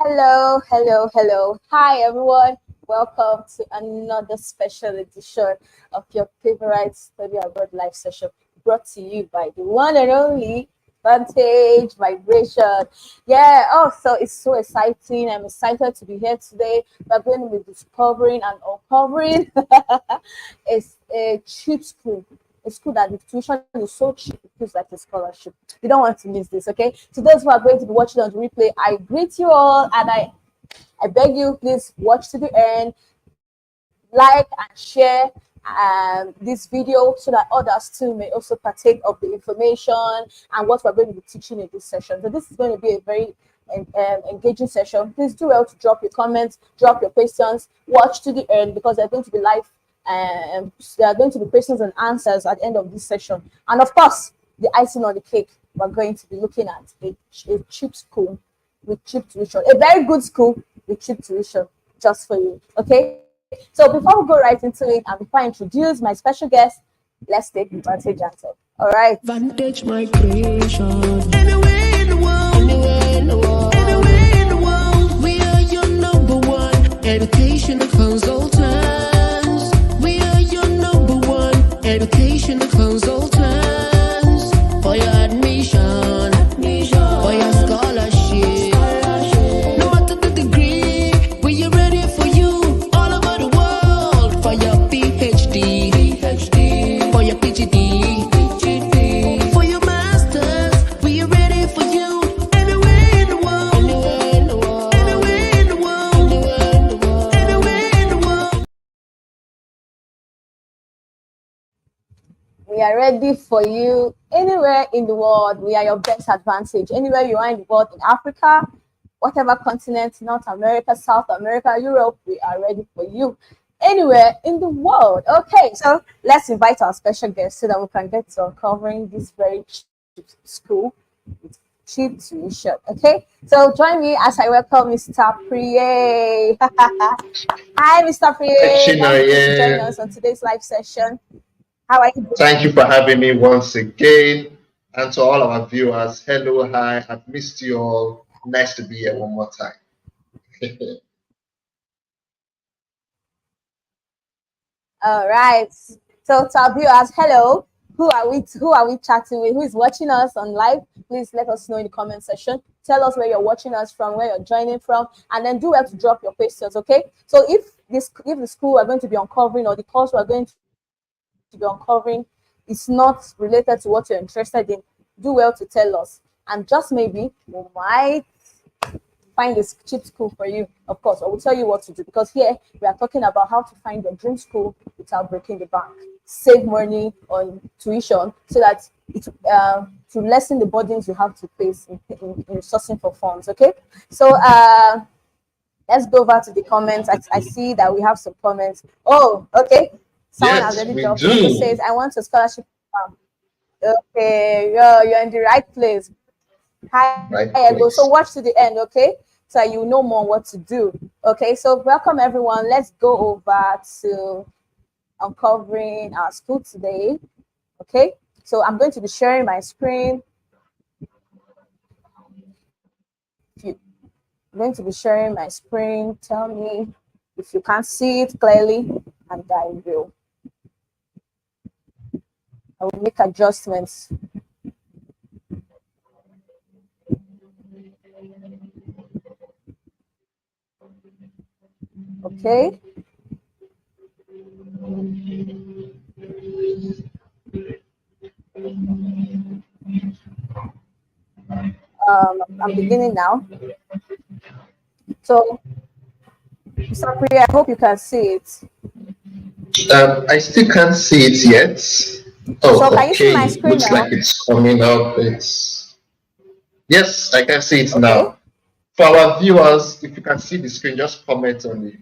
Hello, hello, hello. Hi, everyone. Welcome to another special edition of your favorite Study Abroad live session brought to you by the one and only Vantage Vibration. Yeah, oh, so it's so exciting. I'm excited to be here today. We're going to be discovering and uncovering it's a cheap school. A school that the tuition is so cheap, it feels like a scholarship. You don't want to miss this, okay? To those who are going to be watching on the replay, I greet you all and I beg you, please watch to the end, like and share this video so that others too may also partake of the information and what we're going to be teaching in this session. So this is going to be a very engaging session. Please do well to drop your comments, drop your questions, watch to the end because they're going to be live and there are going to be questions and answers at the end of this session. And of course, the icing on the cake, we're going to be looking at a cheap school with cheap tuition, a very good school with cheap tuition just for you. Okay, so before we go right into it and before I introduce my special guest, let's take advantage and talk. All right. Vantage migration. Anywhere in the world, anywhere in the world, anywhere in the world, we are your number one education consultants. We are your number one education consultants for your admission, for your scholarship. No matter the degree, we are ready for you all over the world for your PhD, for your PhD. For your masters, we are ready for you. Anywhere in the world, anywhere in the world, anywhere in the world, anywhere in the world. We are ready for you anywhere in the world. We are your best advantage. Anywhere you are in the world, in Africa, whatever continent, North America, South America, Europe, we are ready for you. Anywhere in the world. Okay, so let's invite our special guest so that we can get to uncovering this very cheap school with cheap tuition. Okay, so join me as I welcome Mr. Priye. Hi, Mr. Hi, Priye. Thank you for joining Chinoye. us on today's live session. How are you doing? Thank you for having me once again. And to all our viewers, hello, hi, I've missed you all. Nice to be here one more time. All right. So to our viewers, hello. Who are we chatting with? Who is watching us on live? Please let us know in the comment section. Tell us where you're watching us from, where you're joining from, and then do well to drop your questions, okay? So if the school we're going to be uncovering or the course we're going to be uncovering is not related to what you're interested in, do well to tell us. And just maybe we might find a cheap school for you. Of course, I will tell you what to do because here we are talking about how to find your dream school without breaking the bank. Save money on tuition so that it to lessen the burdens you have to face in sourcing for funds. Okay, so let's go over to the comments. I see that we have some comments. Oh, okay. Someone has Yes, already we dropped it. It says, do. "I want a scholarship." Okay, you're in the right place. Hi, Right Ego. So place. watch to the end, okay? So you know more what to do. Okay, so welcome everyone. Let's go over to uncovering our school today. Okay, so I'm going to be sharing my screen. I'm going to be sharing my screen. Tell me if you can't see it clearly, and I will make adjustments. Okay. I'm beginning now. So, Mr. Priya, I hope you can see it. I still can't see it yet. So, Oh, can you see my okay. screen Looks like now? it's coming up. It's Yes, I can see it Okay. now. For our viewers, if you can see the screen, just comment on the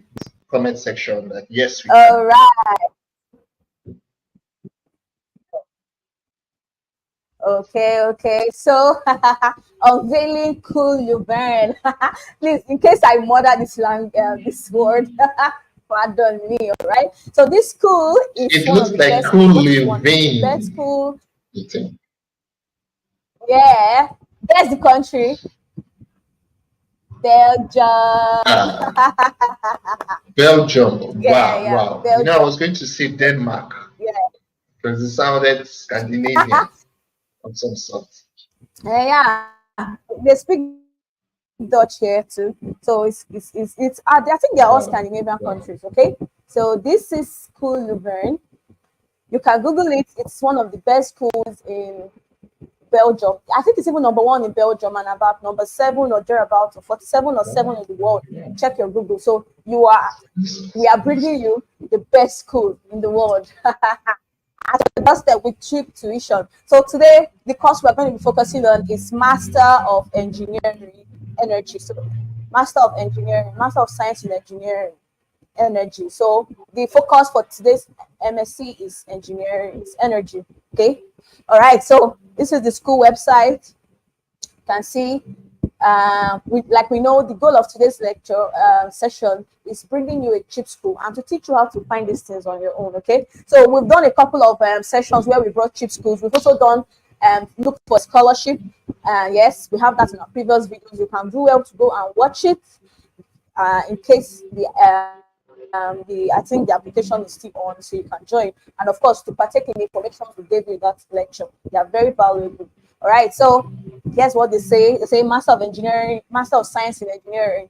comment section that yes, we All can. right. Okay, okay. So, unveiling cool you burn. Please, in case I murder this word, pardon me. All right. So, this school is It one of looks the like best. cool Not one. It's the best living. school. Eating. Yeah. That's the country. Belgium. Belgium. Yeah, Wow, yeah, wow. You know, I Belgium. was going to say Denmark Yeah, because it sounded Scandinavian of some sort. yeah. They speak Dutch here too. So I think they're all Wow, Scandinavian wow. countries. Okay. So this is School Leuven. You can Google it. It's one of the best schools in Belgium. I think it's even number one in Belgium and about number seven or thereabout, or 47 or seven Wow, in the world. wow. Check your Google. So we are bringing you the best school in the world. At the doorstep with cheap tuition. So today, the course we're going to be focusing on is Master of Engineering Energy. So Master of Engineering, Master of Science in Engineering Energy. So the focus for today's MSc is engineering, is energy. Okay. All right. So this is the school website. You can see like we know, the goal of today's lecture session is bringing you a cheap school and to teach you how to find these things on your own. Okay, so we've done a couple of sessions where we brought cheap schools. We've also done look for scholarship. Yes, we have that in our previous videos. You can do well to go and watch it in case the I think the application is still on, so you can join. And of course, to partake in the information we gave you in that lecture, they are very valuable. All right, so here's what they say. They say Master of Engineering, Master of Science in Engineering.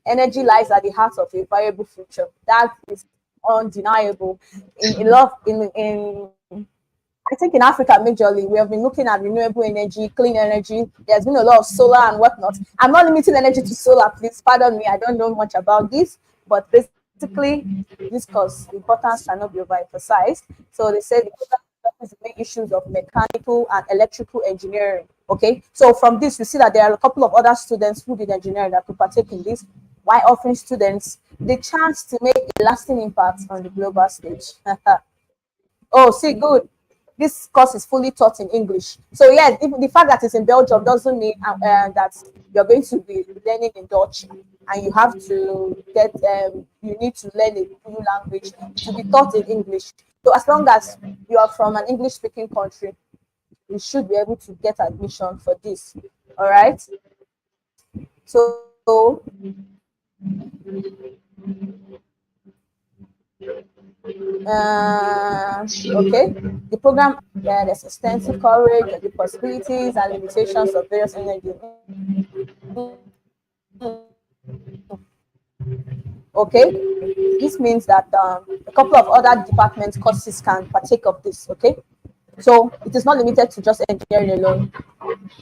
Energy lies at the heart of a viable future. That is undeniable. In love in I think in Africa, majorly, we have been looking at renewable energy, clean energy. There's been a lot of solar and whatnot. I'm not limiting energy to solar, please pardon me. I don't know much about this, but basically, this cause the importance cannot be overemphasized. So they said the program addresses the main issues of mechanical and electrical engineering. Okay, so from this, you see that there are a couple of other students who did engineering that could partake in this, while offering students the chance to make a lasting impact on the global stage. Oh, see, good. This course is fully taught in English. So yes, the fact that it's in Belgium doesn't mean that you're going to be learning in Dutch, and you have to you need to learn a new language to be taught in English. So as long as you are from an English-speaking country, you should be able to get admission for this. All right. So okay, the program, there's extensive coverage of the possibilities and limitations of various energy. Okay, this means that a couple of other department courses can partake of this. Okay, so it is not limited to just engineering alone.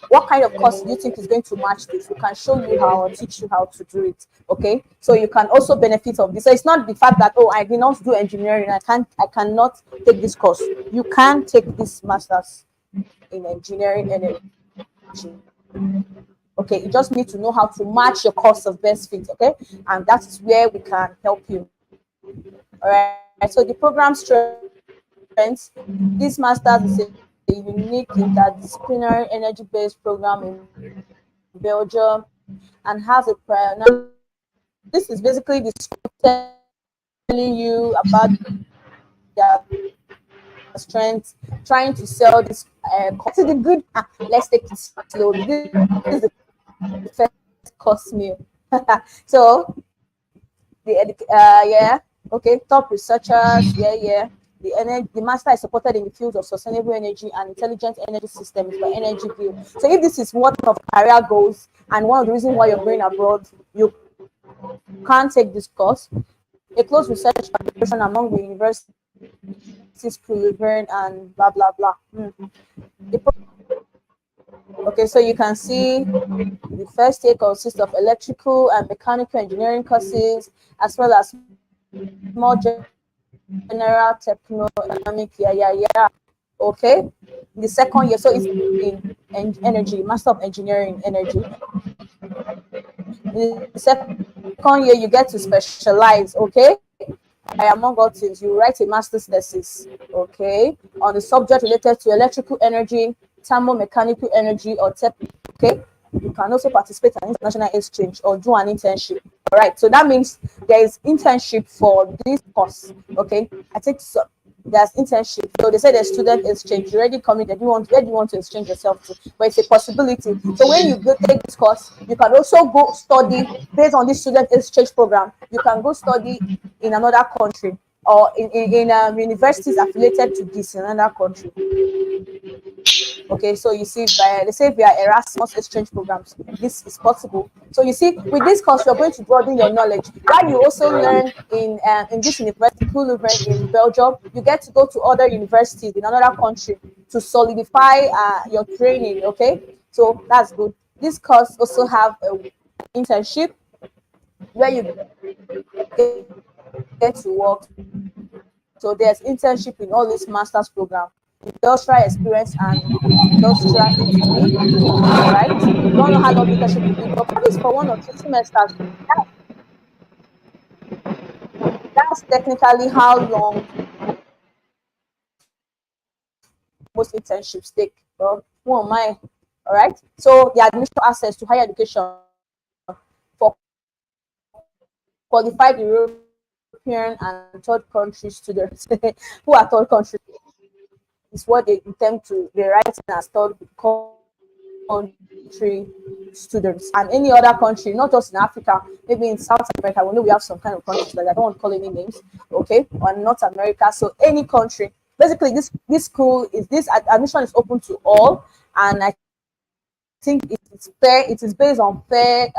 What kind of course do you think is going to match this? We can show you how or teach you how to do it. Okay, so you can also benefit of this. So it's not the fact that, oh, I did not do engineering, I cannot take this course. You can take this masters in engineering energy. Okay, you just need to know how to match your course of best fit. Okay, and that is where we can help you. All right, so the program strengths, this masters is a unique interdisciplinary energy-based program in Belgium and has a prior. Now, this is basically the school telling you about their strengths, trying to sell this. To the good, let's take it slowly. This is the first course meal. So yeah, okay, top researchers, yeah. The master is supported in the fields of sustainable energy and intelligent energy systems by Energy View. So if this is one of career goals and one of the reasons why you're going abroad, you can't take this course. A close research collaboration among the universities, Leuven and blah blah blah. Okay, so you can see the first year consists of electrical and mechanical engineering courses, as well as more general techno-economic. Yeah. Okay, the second year, so it's in energy, Master of Engineering Energy. In the second year, you get to specialize. Okay, among other things, you write a master's thesis, okay, on the subject related to electrical energy, thermomechanical energy, or tech. Okay, you can also participate in international exchange or do an internship. All right, so that means there is internship for this course. Okay, I think so. there's internship. So they say there's student exchange. You already committed. Where do you want to exchange yourself to? But it's a possibility. So when you go take this course, you can also go study based on this student exchange program. You can go study in another country or in universities affiliated to this in another country. Okay, so you see, they say via Erasmus exchange programs, this is possible. So you see, with this course, you're going to broaden your knowledge. While you also learn in this university, Leuven in Belgium, you get to go to other universities in another country to solidify your training. Okay, so that's good. This course also have an internship where you get to work. So there's internship in all this master's program, industrial experience and industrial interview, right? Don't know how long internship will be, but probably it's for 1 or 2 semesters. That's technically how long most internships take. Well, who am I? All right. So the admission access to higher education for qualified European and third country students who are third country is what they intend to be writing as third country students, and any other country, not just in Africa, maybe in South America. We know we have some kind of countries like I don't want to call any names, okay, or North America. So any country, basically, this school is this admission is open to all, and I think it's fair. It is based on fair.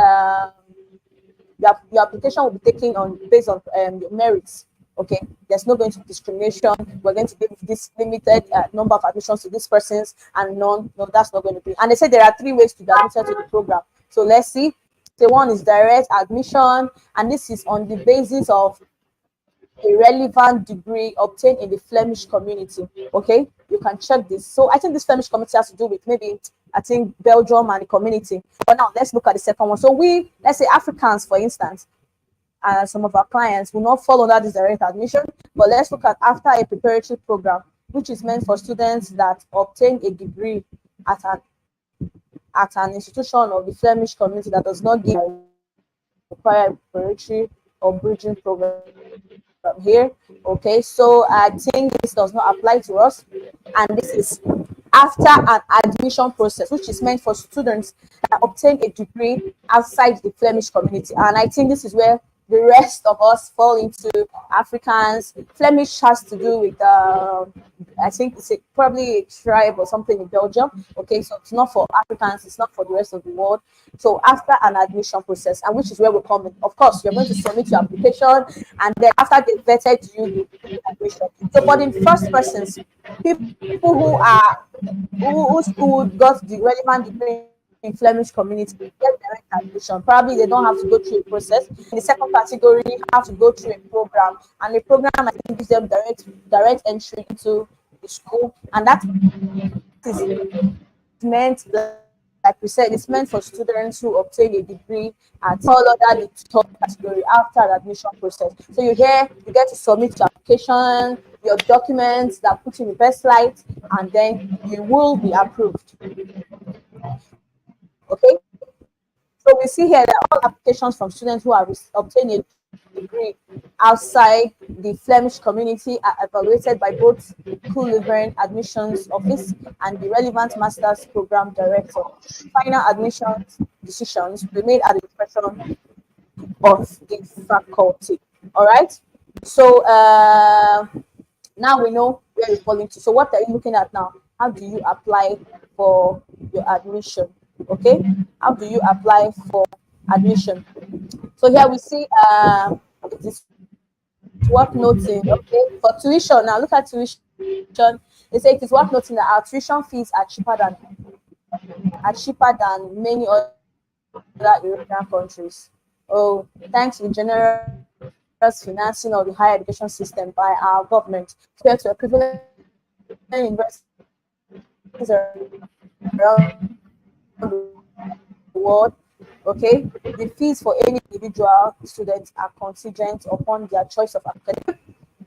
Your application will be taken on based on your merits. Okay, there's no going to be discrimination. We're going to give this limited number of admissions to these persons and none. No, that's not going to be. And they say there are 3 ways to get admitted to the program. So let's see. The one is direct admission, and this is on the basis of a relevant degree obtained in the Flemish community. Okay, you can check this. So I think this Flemish community has to do with maybe I think Belgium and the community. But now let's look at the second one. So let's say Africans, for instance, some of our clients will not fall under this direct admission, but let's look at after a preparatory program, which is meant for students that obtain a degree at an institution of the Flemish community that does not give required preparatory or bridging program here. Okay, so I think this does not apply to us, and this is after an admission process, which is meant for students that obtain a degree outside the Flemish community. And I think this is where the rest of us fall into Africans. Flemish has to do with, I think it's probably a tribe or something in Belgium. Okay, so it's not for Africans, it's not for the rest of the world. So after an admission process, and which is where we come in, of course, you're going to submit your application, and then after they vetted you, you do admission. So for the first persons, people who got the relevant degree in Flemish community get direct admission. Probably they don't have to go through a process. In the second category, have to go through a program, and the program I think gives them direct entry into the school, and that is meant, like we said, it's meant for students who obtain a degree and fall under the third category after the admission process. So you get to submit your application, your documents that put you in the best light, and then you will be approved. Okay, so we see here that all applications from students who have obtained a degree outside the Flemish community are evaluated by both Leuven admissions office and the relevant master's program director. Final admissions decisions will be made at the discretion of the faculty. All right, so now we know where we fall into. So what are you looking at now? How do you apply for your admission? Okay, how do you apply for admission? So here we see it is worth noting. Okay, for tuition, now look at tuition. They say it is worth noting that our tuition fees are cheaper than many other European countries. Oh, thanks to the generous financing of the higher education system by our government, compared to equivalent universities around the world. Okay, the fees for any individual students are contingent upon their choice of academic.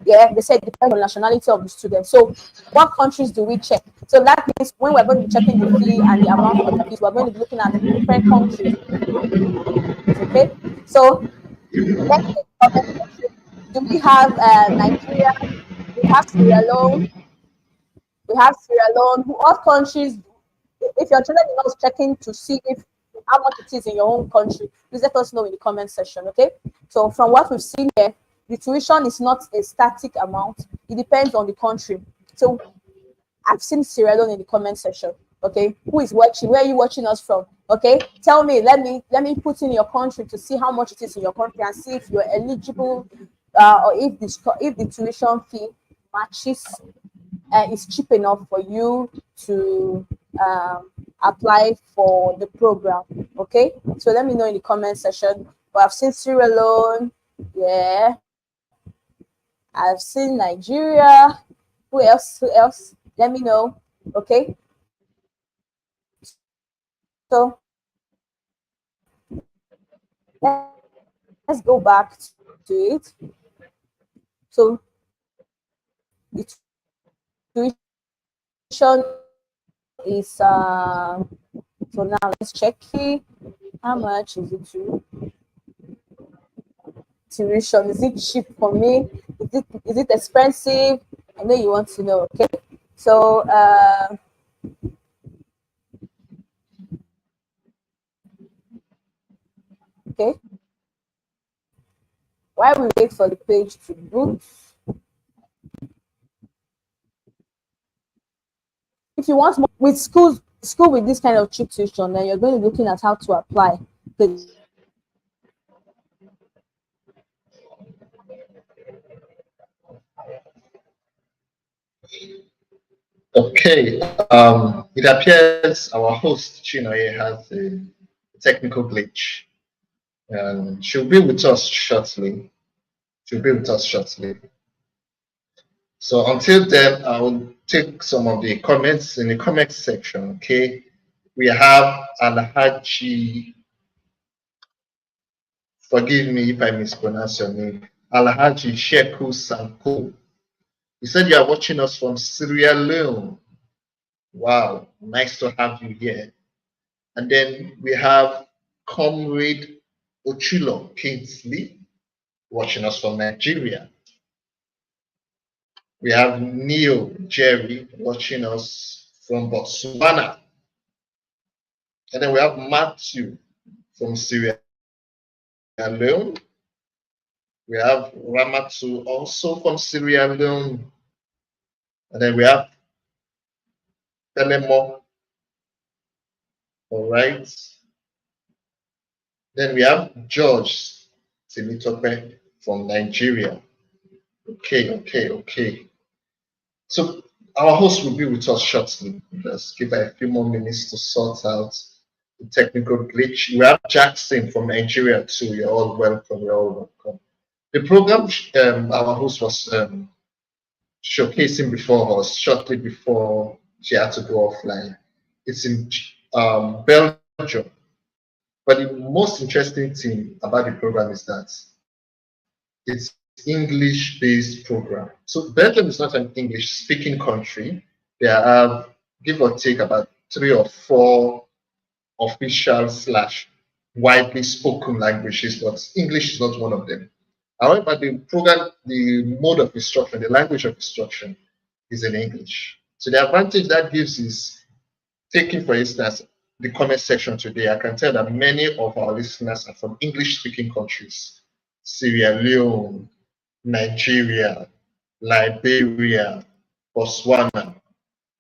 Yeah, they said it depends on nationality of the student. So what countries do we check? So that means when we're going to be checking the fee and the amount of the fees, we're going to be looking at different countries. Okay, so let's take do we have Nigeria, we have Sierra Leone, we have Sierra Leone. What countries, if you're interested in us checking to see if how much it is in your own country, please let us know in the comment section. Okay. So from what we've seen here, the tuition is not a static amount. It depends on the country. So I've seen Sierra Leone in the comment section. Okay, who is watching? Where are you watching us from? Okay, tell me. Let me put in your country to see how much it is in your country and see if you're eligible, or if the tuition fee matches, is cheap enough for you to apply for the program. Okay, so let me know in the comment section. But I've seen Sierra Leone. Yeah, I've seen Nigeria. Who else? Who else? Let me know. Okay. So let's go back to it. So the tuition is so now let's check here. How much is it to tuition? Is it cheap for me? Is it expensive? I know you want to know. Okay. So okay. While we wait for the page to boot, if you want more with school with this kind of cheap tuition, then you're going to be looking at how to apply. Okay, it appears our host Chinoye has a technical glitch, and she'll be with us shortly. She'll be with us shortly. So until then, I will take some of the comments in the comment section. Okay, we have Alhaji. Forgive me if I mispronounce your name. Alhaji Sheku Sanko. He said you are watching us from Sierra Leone. Wow, nice to have you here. And then we have Comrade Ochilo Kingsley watching us from Nigeria. We have Neil Jerry watching us from Botswana. And then we have Matthew from Sierra Leone. We have Ramatu also from Sierra Leone. And then we have Pelemo. All right. Then we have George Timitope from Nigeria. Okay. So our host will be with us shortly. Just give her a few more minutes to sort out the technical glitch. We have Jackson from Nigeria too. You're all welcome. You're all welcome. The program our host was showcasing before us, shortly before she had to go offline. It's in Belgium. But the most interesting thing about the program is that it's English-based program. So Belgium is not an English-speaking country. There are, give or take, about 3 or 4 official slash widely spoken languages, but English is not one of them. However, the program, the mode of instruction, the language of instruction is in English. So the advantage that gives is, taking for instance the comment section today, I can tell that many of our listeners are from English-speaking countries, Sierra Leone, Nigeria, Liberia, Botswana.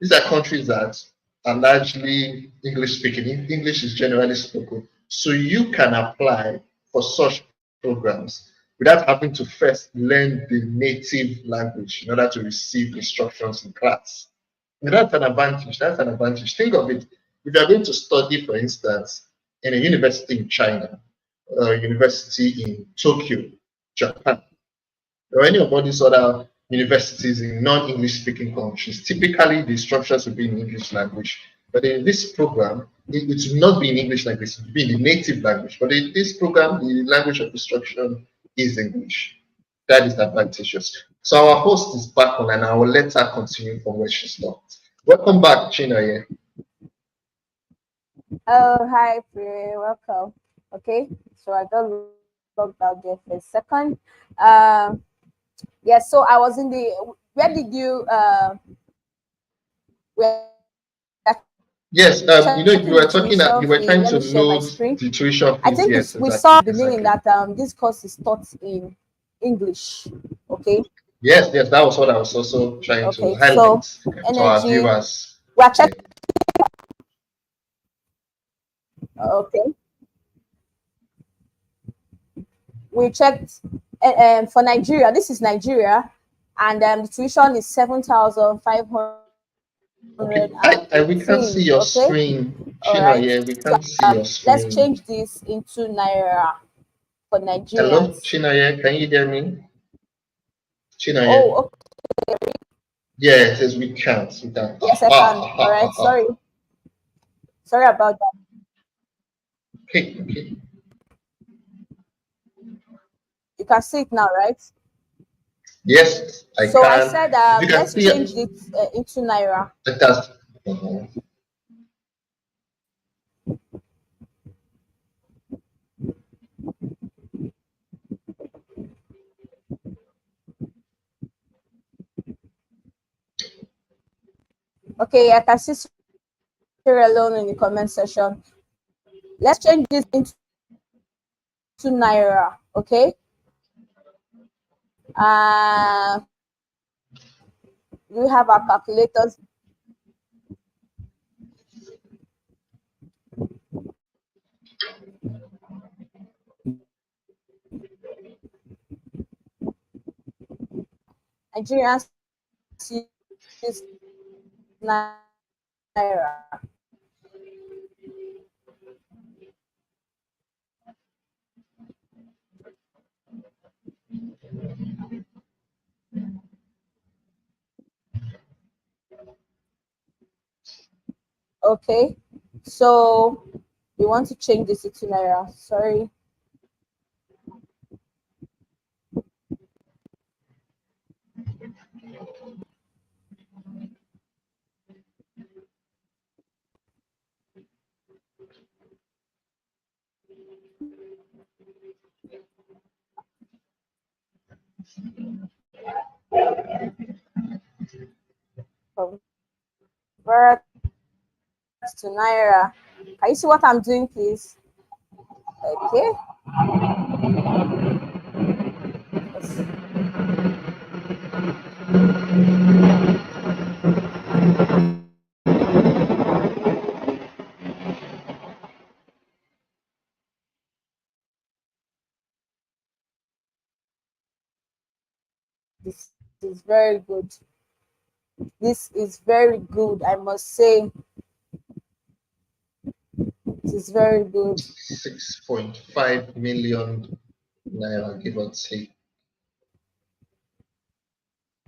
These are countries that are largely English speaking. English is generally spoken. So you can apply for such programs without having to first learn the native language in order to receive instructions in class. And that's an advantage. That's an advantage. Think of it. If you're going to study, for instance, in a university in China, or a university in Tokyo, Japan, or any of all these other universities in non-English speaking countries, typically the instructions will be in English language. But in this program, it will not be in English language, it will be in the native language. But in this program, the language of instruction is English. That is advantageous. So our host is back on, and I will let her continue from where she stopped. Welcome back, Chinoye. Oh, hi, Priya. Welcome. Okay, so I got logged out there for a second. Yeah, so I was in the where did you where Yes, you checking the were talking that tuition you were fee. trying Let to me share my load screen. the tuition I fees. think Yes, we saw exactly, at the beginning exactly. that this course is taught in English. Okay. Yes, yes, that was what I was also trying to Okay. So highlight to our energy. viewers. We are Yeah. checking. Okay. We checked for Nigeria. This is Nigeria, and the tuition is 7,500 Okay, and we can't see 18. your Okay. screen, All China. right. Yeah, we So can't see your let's screen. change this into naira for Hello, Nigerians. China. Yeah, can you hear me? China. Yeah. Oh, okay. Yeah, it says we can't. We can't. Yes, I Aha, can. All aha, right. aha. Sorry about that. Okay, okay. You can see it now, right? Yes, I So I can. said, If you can let's see change it, it into naira. that's. Mhm. Okay, I can see Sierra Leone in the comment section. Let's change this into naira. Okay. We have our calculators. Nigerians use naira. Okay, so we want to change this to naira. Sorry. Convert to naira. Can you see what I'm doing, please? Okay. Yes. This is very good. This is very good. I must say, it is very good. 6.5 million naira, give or take.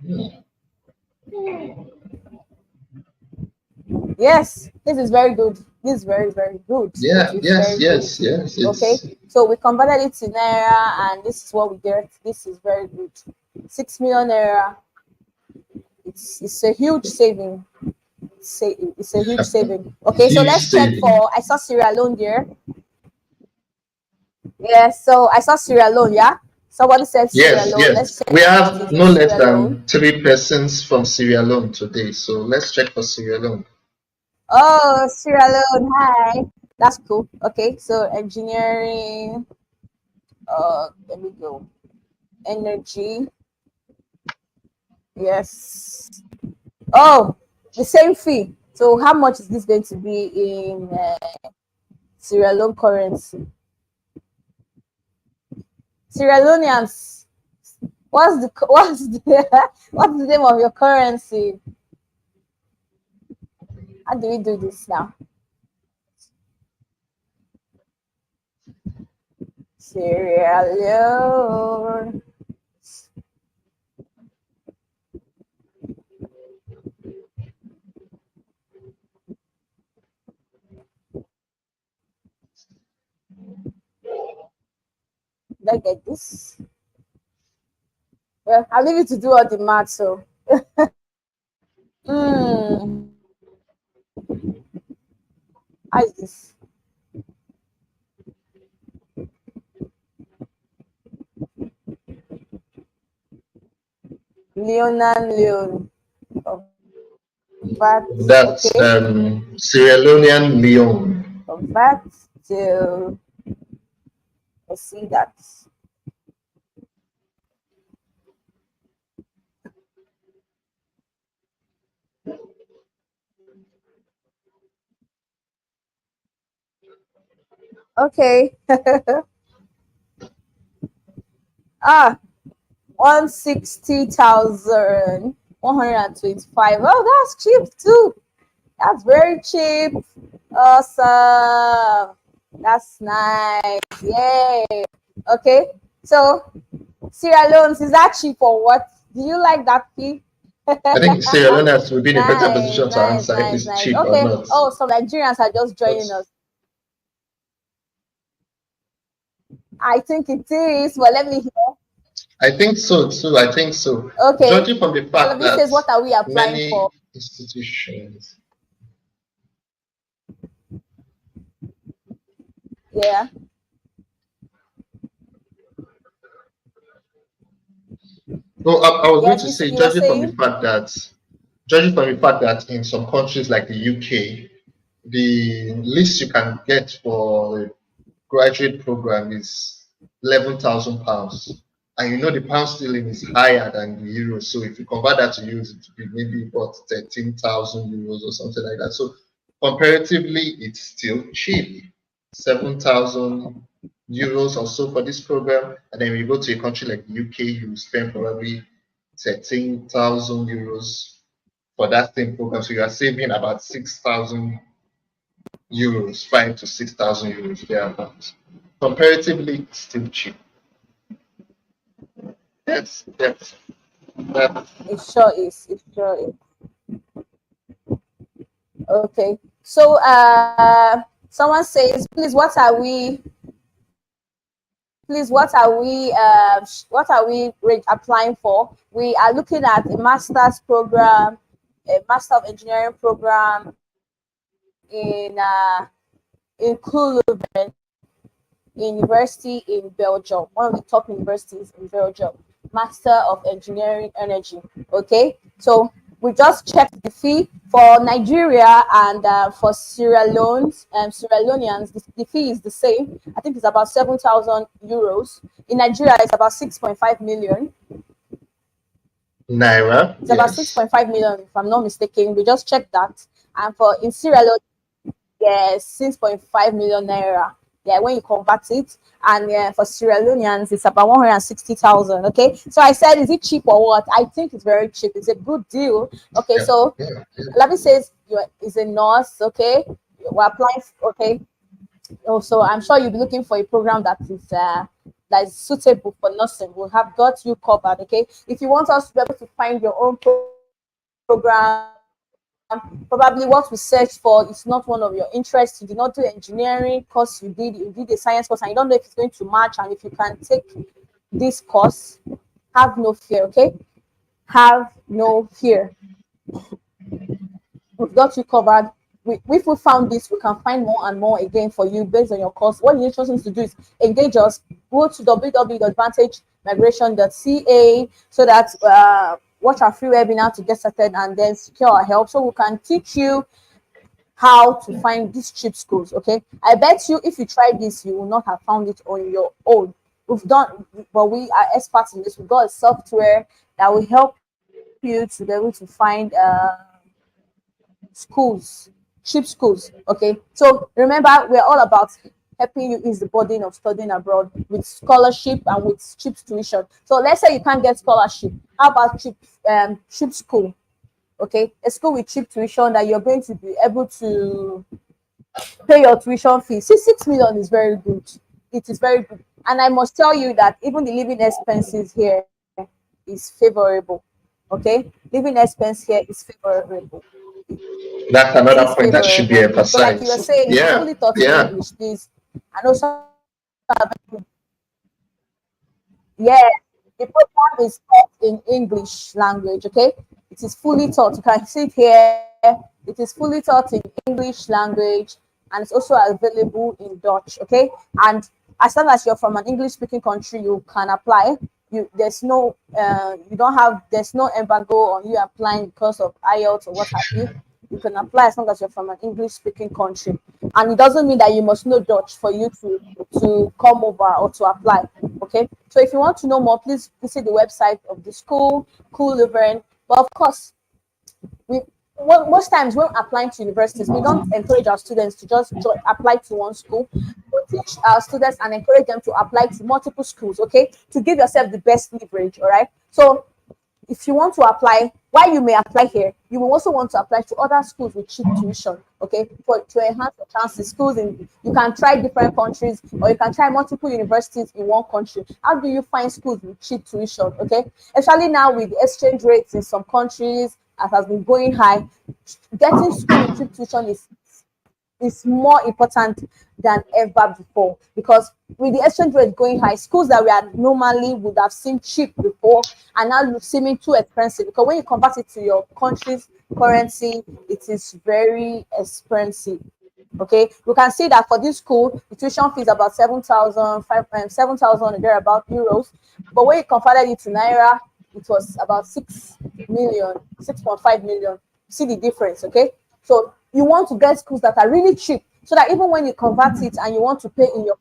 Hmm. Yes, this is very good. This is very, very good. It Yeah, is yes, very good. yes, yes. Okay, It's so we converted it to naira, and this is what we get. This is very good. 6 million naira. It's a huge saving. It's a huge saving. Okay, so huge let's check saving. for. I saw Sierra Leone there. Yeah, so I saw Sierra Leone. Yeah, somebody said Sierra Yes, Leone. Let's yes. check We if have it is no less Sierra Leone. than 3 persons from Sierra Leone today. So let's check for Sierra Leone. Oh, Sierra Leone. Hi. That's cool. Okay, so engineering. Let me go. Energy. Yes. Oh, the same fee. So how much is this going to be in Sierra Leone currency? Sierra Leoneans, what's the name of your currency? How do we do this now? Sierra Leone. Did I get this? Well, I'll leave you to do all the math. So, hmm, how is this? Leone. Convert, That's okay. Sierra Leonean Leone. Convert to, let's see that. Okay. Ah, 160,125. Oh, that's cheap too. That's very cheap. Awesome. That's nice. Yay. Okay. So Sierra Leone, is that cheap or what? Do you like that fee? I think Sierra Leone has to be in a better Nice, position to nice, answer if nice, it's nice. cheap or Okay. not. Oh, some Nigerians are just But joining us. I think it is, but let me hear. I think so too. I think so. Okay. Judging from the fact This that says, what are we applying many for? institutions, Yeah. no, I was going Yes, to say, you were saying? judging from the fact that in some countries like the UK, the least you can get for a graduate program is £11,000, and you know the pound sterling is higher than the euro. So if you convert that to euros, it would be maybe about 13,000 euros or something like that. So comparatively, it's still cheap, 7,000 euros or so for this program. And then when you go to a country like the UK, you spend probably 13,000 euros for that same program. So you are saving about 6,000 euros, 5 to 6,000 euros thereabouts. Comparatively, still cheap. Yes, yes. That, It sure is. It sure is. Okay. So someone says, please what are we applying for? We are looking at a master's program, a master of engineering program in Leuven University in Belgium, one of the top universities in Belgium, Master of Engineering Energy. Okay, so we just checked the fee for Nigeria and for Sierra Leoneans, the fee is the same. I think it's about 7,000 euros. In Nigeria, it's about 6.5 million. Naira, It's about yes. 6.5 million, if I'm not mistaken. We just checked that. And for in Sierra Leone, yes, 6.5 million naira. Yeah, when you convert it, and for Sierra Leoneans, it's about 160,000. Okay, so I said, is it cheap or what? I think it's very cheap. It's a good deal. Okay, Yeah, so yeah, yeah. Labi says you is a nurse. Okay, we're applying. Okay, also I'm sure you'll be looking for a program that is suitable for nursing. We'll have got you covered. Okay, if you want us to be able to find your own program, probably what we search for is not one of your interests. You did not do engineering course, you did a science course, and you don't know if it's going to match and if you can take this course. Have no fear. Okay, have no fear. We've got you covered. If we found this, we can find more and more again for you based on your course. What you just need to do is engage us. Go to www.advantagemigration.ca so that watch our free webinar to get started and then secure our help so we can teach you how to find these cheap schools. Okay, I bet you if you try this, you will not have found it on your own. We've done, but we are experts in this. We've got a software that will help you to be able to find schools, cheap schools. Okay, so remember, we're all about helping you ease the burden of studying abroad with scholarship and with cheap tuition. So let's say you can't get scholarship. How about cheap school? Okay, a school with cheap tuition that you're going to be able to pay your tuition fee. See, 6 million is very good. It is very good, and I must tell you that even the living expenses here is favorable. Okay, living expense here is favorable. That's It another is point that should be favorable. So, like you were emphasized. saying, it is Yeah, fully taught in yeah. English. Please, and also, yeah, the program is taught in English language. Okay, it is fully taught. You can see it here. It is fully taught in English language, and it's also available in Dutch. Okay, and as long as you're from an English-speaking country, you can apply. there's no there's no embargo on you applying because of IELTS or what have you. You can apply as long as you're from an English speaking country, and it doesn't mean that you must know Dutch for you to come over or to apply. Okay, so if you want to know more, please visit the website of the school, Cool Living. But of course, we most times when applying to universities, we don't encourage our students to just apply to one school. We teach our students and encourage them to apply to multiple schools, okay, to give yourself the best leverage. All right, so if you want to apply, while you may apply here, you will also want to apply to other schools with cheap tuition, okay, to enhance your chances. Schools in, you can try different countries, or you can try multiple universities in one country. How do you find schools with cheap tuition? Okay, especially now with the exchange rates in some countries that has been going high, getting school with cheap tuition is more important than ever before, because with the exchange rate going high, schools that we are normally would have seen cheap before are now seeming too expensive, because when you convert it to your country's currency, it is very expensive. Okay, you can see that for this school, the tuition fee is about 7,000 thereabout euros, but when you converted it to naira, it was about 6 million, 6.5 million. See the difference? Okay, so you want to get schools that are really cheap, so that even when you convert it and you want to pay in your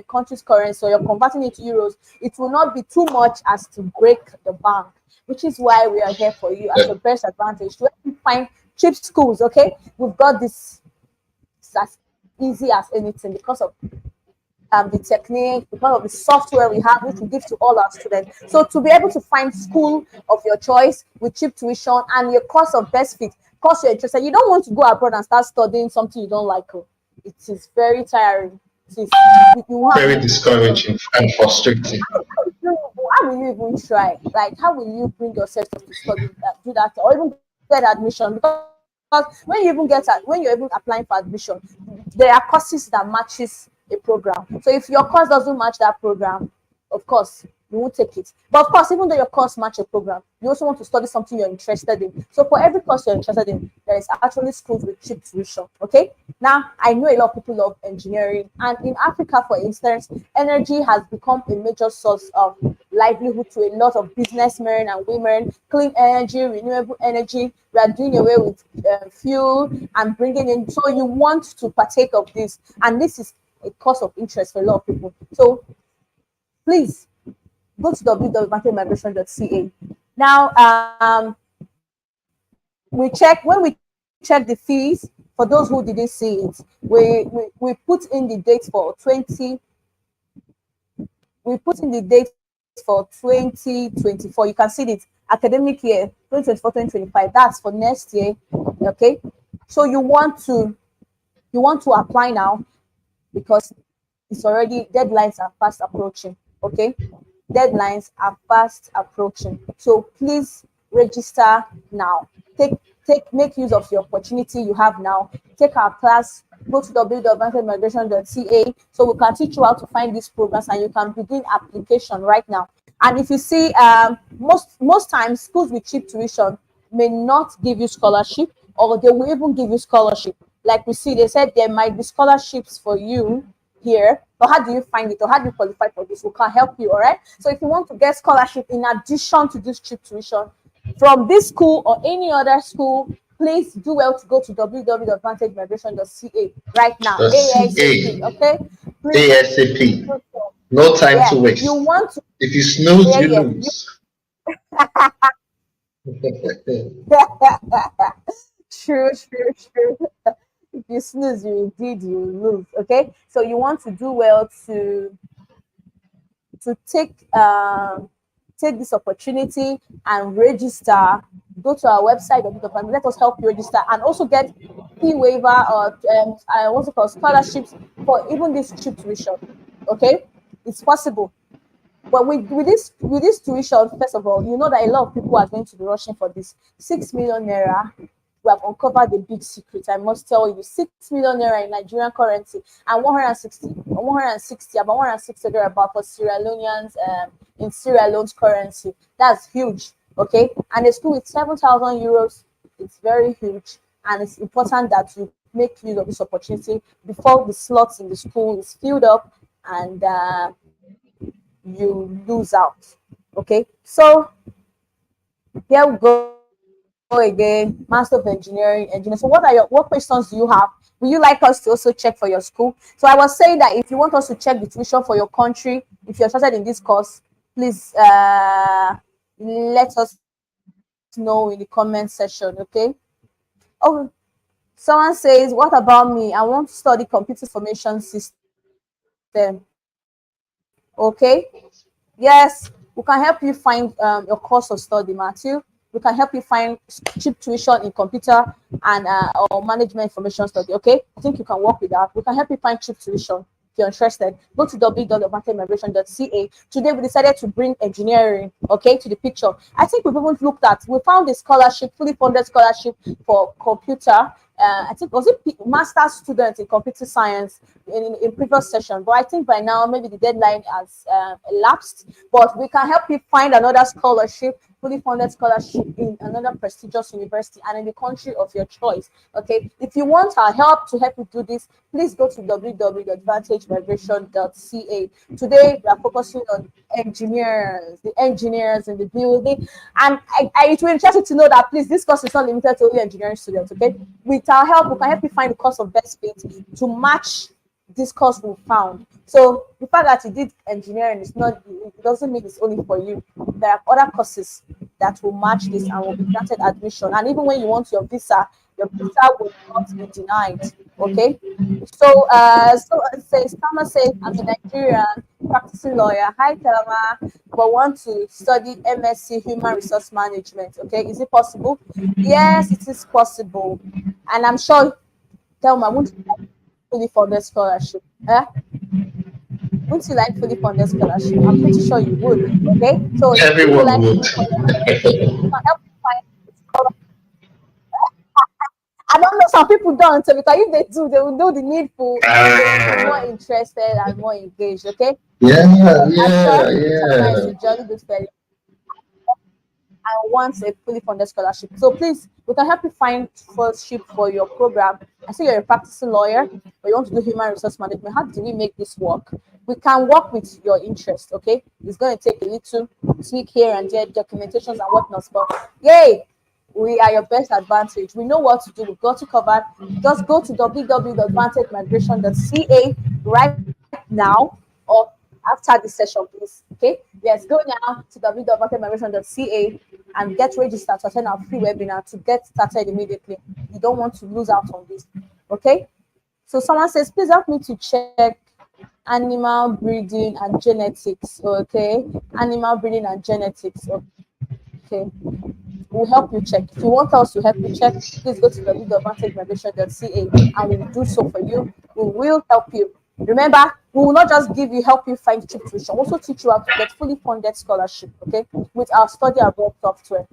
country's currency, or you're converting it to euros, it will not be too much as to break the bank, which is why we are here for you as Yeah. your best advantage to help you find cheap schools. Okay, we've got this. It's as easy as anything because of the technique, because of the software we have, which we give to all our students. So to be able to find school of your choice with cheap tuition and your course of best fit, course you're interested, you don't want to go abroad and start studying something you don't like. Oh. It is very tiring. It is, you have Very no motivation. discouraging and frustrating. How will you even try? Like, how will you bring yourself to study that, do that, or even get admission? Because when you're even applying for admission, there are courses that matches a program. So if your course doesn't match that program, of course you won't take it. But of course, even though your course match a program, you also want to study something you're interested in. So for every course you're interested in, there is actually schools with cheap tuition. Okay. Now I know a lot of people love engineering, and in Africa, for instance, energy has become a major source of livelihood to a lot of businessmen and women. Clean energy, renewable energy. We are doing away with fuel and bringing in. So you want to partake of this, and this is a cause of interest for a lot of people. So please go to www.marketmigration.ca. Now, when we check the fees, for those who didn't see it, we put in the date for 2024. You can see it, academic year 2024-2025. That's for next year. Okay, so you want to apply now, because it's already, deadlines are fast approaching. Okay, deadlines are fast approaching, so please register now. Make use of the opportunity you have now. Take our class. Go to www.migration.ca, so we can teach you how to find these programs, and you can begin application right now. And if you see, most times schools with cheap tuition may not give you scholarship, or they will even give you scholarship. Like we see, they said there might be scholarships for you here, but how do you find it, or how do you qualify for this? We can help you. All right, so if you want to get scholarship in addition to this cheap tuition from this school or any other school, please do well to go to www.vantagemigration.ca right now, The ASAP. CA Okay, please. ASAP. No time Yeah, to you waste. want to. If you snooze, Yeah, you yeah. lose. True, true, true. If you snooze, you lose. Okay, so you want to do well to take this opportunity and register. Go to our website, let us help you register, and also get fee waiver, or what's it called, scholarships for even this cheap tuition. Okay, it's possible. But with this tuition, first of all, you know that a lot of people are going to be rushing for this 6 million naira. We have uncovered a big secret. I must tell you, 6 million naira in Nigerian currency, and 160, about 160 there about for Sierra Leoneans, in Sierra Leone's currency. That's huge. Okay, and a school with 7,000 euros, it's very huge, and it's important that you make use of this opportunity before the slots in the school is filled up and you lose out. Okay, so here we go again. Master of engineering. So what questions do you have? Will you like us to also check for your school? So I was saying that if you want us to check the tuition for your country, if you're interested in this course, please let us know in the comment section. Okay. Oh, someone says, what about me? I want to study computer information system. Okay. Yes, we can help you find your course of study, Matthew. We can help you find cheap tuition in computer and or management information study. Okay, I think you can work with that. We can help you find cheap tuition if you're interested. Go to www.marketmigration.ca. Today we decided to bring engineering, okay, to the picture. I think we've even looked at. We found a scholarship, fully funded scholarship for computer. I think was it master student in computer science in previous session, but I think by now maybe the deadline has elapsed. But we can help you find another scholarship, fully funded scholarship in another prestigious university and in the country of your choice. Okay, if you want our help to help you do this, please go to www.vantagemigration.ca. Today we are focusing on engineers, the engineers in the building, and it will interest you to know that please this course is not limited to only engineering students. Okay, with our help, we can help you find the course of best fit to match this course we found. So the fact that you did engineering is not, it doesn't mean it's only for you. There are other courses that will match this and will be granted admission. And even when you want your visa will not be denied. Okay. So says Thomas says, I'm a Nigerian practicing lawyer. Hi Thelma, but want to study MSc Human Resource Management. Okay, is it possible? Yes, it is possible. And I'm sure Thelma won't fully funded scholarship. Would you like fully funded scholarship? I'm pretty sure you would. Okay, so if you Everyone like would. fully funded scholarship, we can help you find scholarship. I don't know, some people don't. So because if they do, they will know the needful. They will be more Ah, interested and more engaged. Okay, yeah, I'm sure yeah, Thelma is yeah. a jolly good fellow and wants a fully funded scholarship. So please, we can help you find scholarship for your program. I see you're a practicing lawyer, but you want to do human resource management. How do we make this work? We can work with your interest, okay? It's going to take a little tweak here and there, documentations and whatnot, but yay! We are your best advantage. We know what to do. We've got you covered. Just go to www.vantagemigration.ca right now or after this session, please. Okay? Yes, go now to www.vantagemigration.ca and get registered to attend our free webinar to get started immediately. You don't want to lose out on this. Okay? So someone says, please help me to check animal breeding and genetics. Okay? Animal breeding and genetics. Okay, we'll help you check. If you want us to help you check, please go to www.vantagemigration.ca and we'll do so for you. We will help you. Remember, we will not just give you help you find cheap tuition, also teach you how to get fully funded scholarship, okay, with our study abroad software.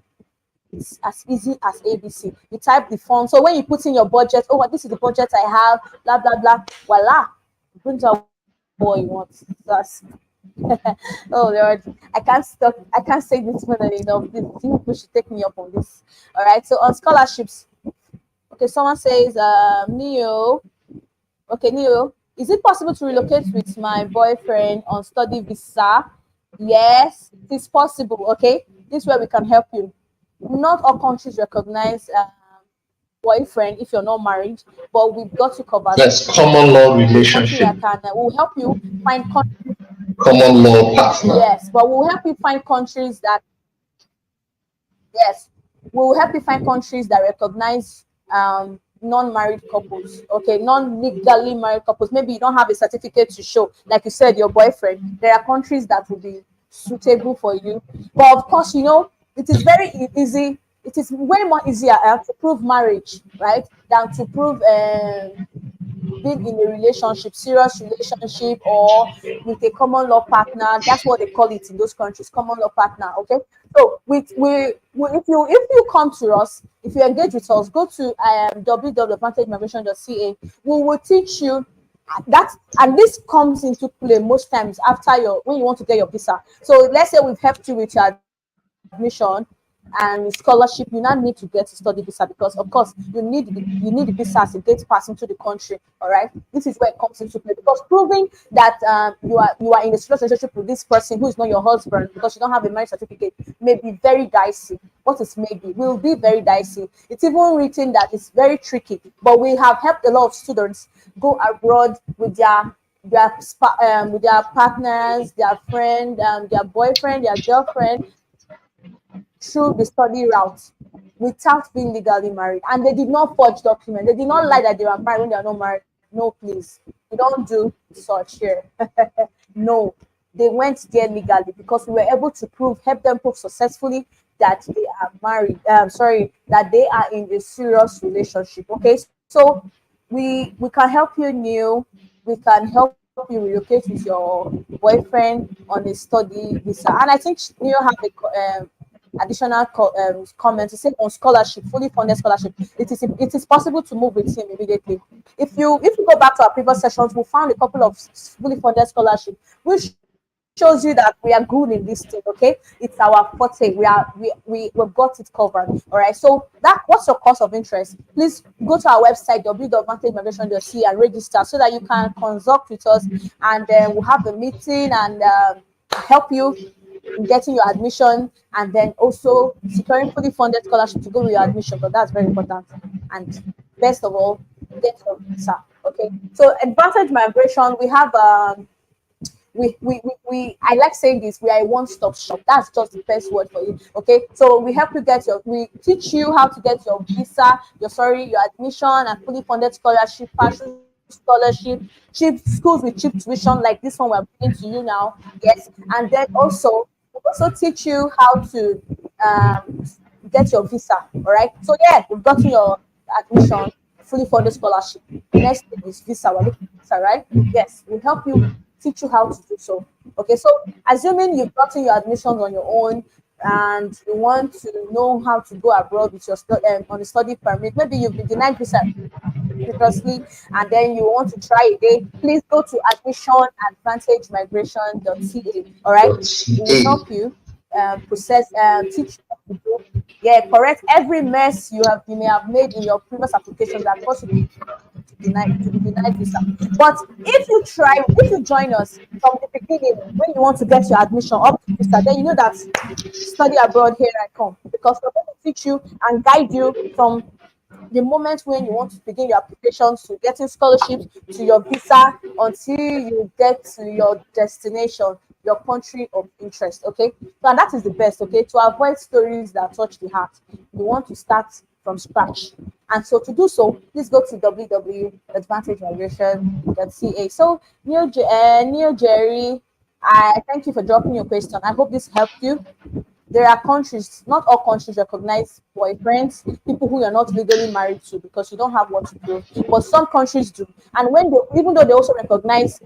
It's as easy as ABC. You type the form. So when you put in your budget, oh, this is the budget I have, blah, blah, blah, voila, it brings out what you want. That's oh Lord, I can't stop. I can't say this more than enough. People should take me up on this. All right. So on scholarships, okay. Someone says, Neo. Okay, Neo. Is it possible to relocate with my boyfriend on study visa? Yes, it is possible. Okay, this is where we can help you. Not all countries recognize boyfriend if you're not married, but we've got you covered. That's common law Country relationship, that can will help you find countries. common law partner. Yes, but we'll help you find countries that yes, we will help you find countries that recognize non-married couples. Okay, non-legally married couples. Maybe you don't have a certificate to show, like you said, your boyfriend. There are countries that will be suitable for you. But of course, it is very easy. It is way more easier to prove marriage, right, than to prove being in a relationship, serious relationship, or with a common law partner. That's what they call it in those countries, common law partner. Okay. So if you come to us, if you engage with us, go to www.vantagemigration.ca. We will teach you that, and this comes into play most times after when you want to get your visa. So let's say we've helped you with your admission. and scholarship, you now need to get a study visa, because of course you need the visa as a gate pass into the country. All right, this is where it comes into play, because proving that you are in a serious relationship with this person who is not your husband, because you don't have a marriage certificate, may be very dicey. What is maybe will be very dicey. It's even written that it's very tricky, but we have helped a lot of students go abroad with with their partners, their friend, their boyfriend, their girlfriend, through the study route without being legally married. And they did not forge documents. They did not lie that they were married when they are not married. No, please. We don't do such here. No. They went there legally, because we were able to help them prove successfully that they are married. That they are in a serious relationship. Okay. So we can help you new. We can help you relocate with your boyfriend on a study visa. And I think you have additional comment to say on scholarship, fully funded scholarship. It is possible to move with him immediately. If you go back to our previous sessions, we found a couple of fully funded scholarship, which shows you that we are good in this thing. Okay, it's our forte. We've got it covered. All right. So what's your cost of interest? Please go to our website www.vantagemigration.ca and register, so that you can consult with us, and then we'll have a meeting and help you in getting your admission, and then also securing fully funded scholarship to go with your admission. But that's very important. And best of all, get your visa. Okay. So advantage migration, we have I like saying this, we are a one-stop shop. That's just the best word for it. Okay, so we teach you how to get your visa, your admission, and fully funded scholarship, partial scholarship, cheap schools with cheap tuition, like this one we're bringing to you now. Yes. And then also we also teach you how to get your visa. All right, so yeah, we've gotten your admission, fully funded scholarship. The next thing is visa. We're looking at visa, right? Yes, we'll help you, teach you how to do so. Okay, so assuming you've gotten your admissions on your own, and you want to know how to go abroad with your on a study permit, maybe you've been denied visa previously, and then you want to try again, please go to admissionadvantagemigration.ca. All right, we will .ca. help you process, teach you how to do. Yeah, correct every mess you may have made in your previous application that caused you to be denied visa. But if you join us from the beginning, when you want to get your admission up to visa, then you know that study abroad, here I come, because we're going to teach you and guide you from the moment when you want to begin your application, to getting scholarships, to your visa, until you get to your destination, your country of interest. Okay, so and that is the best. Okay, to avoid stories that touch the heart, you want to start from scratch. And so to do so, please go to www.advantagemigration.ca. So Neil Jerry, I thank you for dropping your question. I hope this helped you. There are countries, not all countries recognize boyfriends, people who you're not legally married to, because you don't have what to prove. But some countries do. And even though they also recognize